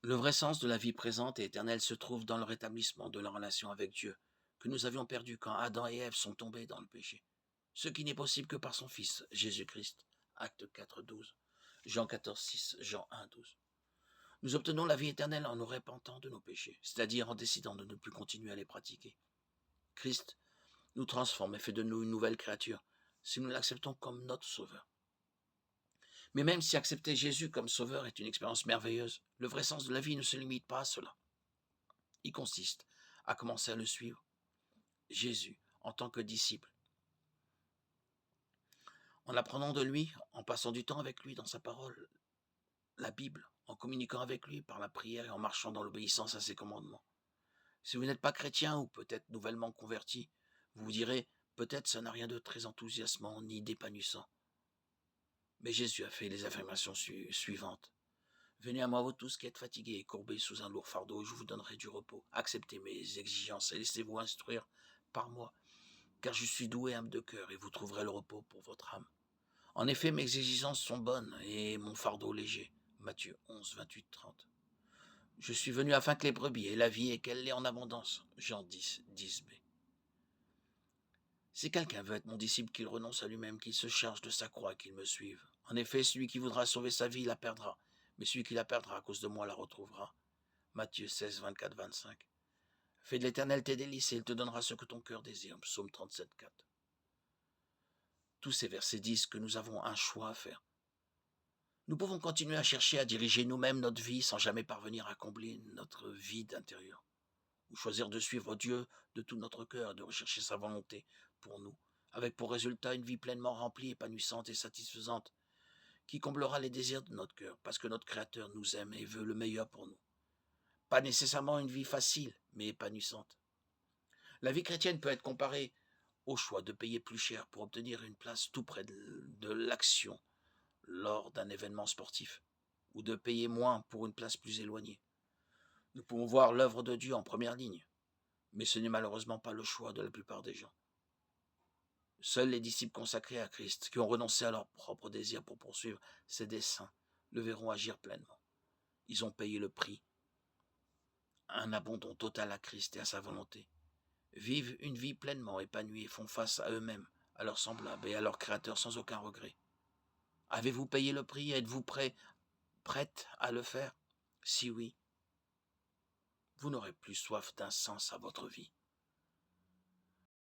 Le vrai sens de la vie présente et éternelle se trouve dans le rétablissement de la relation avec Dieu, que nous avions perdu quand Adam et Ève sont tombés dans le péché. Ce qui n'est possible que par son Fils, Jésus-Christ. Acte 4, 12. Jean 14, 6, Jean 1, 12. Nous obtenons la vie éternelle en nous repentant de nos péchés, c'est-à-dire en décidant de ne plus continuer à les pratiquer. Christ nous transforme et fait de nous une nouvelle créature, si nous l'acceptons comme notre Sauveur. Mais même si accepter Jésus comme Sauveur est une expérience merveilleuse, le vrai sens de la vie ne se limite pas à cela. Il consiste à commencer à le suivre, Jésus, en tant que disciple, en apprenant de lui, en passant du temps avec lui dans sa parole, la Bible, en communiquant avec lui par la prière et en marchant dans l'obéissance à ses commandements. Si vous n'êtes pas chrétien ou peut-être nouvellement converti, vous vous direz, peut-être ça n'a rien de très enthousiasmant ni d'épanouissant. Mais Jésus a fait les affirmations suivantes. Venez à moi, vous tous qui êtes fatigués et courbés sous un lourd fardeau, et je vous donnerai du repos. Acceptez mes exigences et laissez-vous instruire par moi, car je suis doux et humble de cœur, et vous trouverez le repos pour votre âme. En effet, mes exigences sont bonnes et mon fardeau léger. Matthieu 11, 28, 30. Je suis venu afin que les brebis aient la vie et qu'elle l'ait en abondance. Jean 10, 10b. Si quelqu'un veut être mon disciple, qu'il renonce à lui-même, qu'il se charge de sa croix et qu'il me suive. En effet, celui qui voudra sauver sa vie la perdra, mais celui qui la perdra à cause de moi la retrouvera. Matthieu 16, 24, 25. Fais de l'Éternel tes délices et il te donnera ce que ton cœur désire. Psaume 37, 4. Tous ces versets disent que nous avons un choix à faire. Nous pouvons continuer à chercher à diriger nous-mêmes notre vie sans jamais parvenir à combler notre vide intérieur. Ou choisir de suivre Dieu de tout notre cœur, de rechercher sa volonté pour nous, avec pour résultat une vie pleinement remplie, épanouissante et satisfaisante, qui comblera les désirs de notre cœur, parce que notre Créateur nous aime et veut le meilleur pour nous. Pas nécessairement une vie facile, mais épanouissante. La vie chrétienne peut être comparée au choix de payer plus cher pour obtenir une place tout près de l'action lors d'un événement sportif, ou de payer moins pour une place plus éloignée. Nous pouvons voir l'œuvre de Dieu en première ligne, mais ce n'est malheureusement pas le choix de la plupart des gens. Seuls les disciples consacrés à Christ, qui ont renoncé à leurs propres désirs pour poursuivre ses desseins, le verront agir pleinement. Ils ont payé le prix, un abandon total à Christ et à sa volonté. Vivent une vie pleinement épanouie et font face à eux-mêmes, à leurs semblables et à leur Créateur sans aucun regret. Avez-vous payé le prix? Êtes-vous prête à le faire? Si oui, vous n'aurez plus soif d'un sens à votre vie.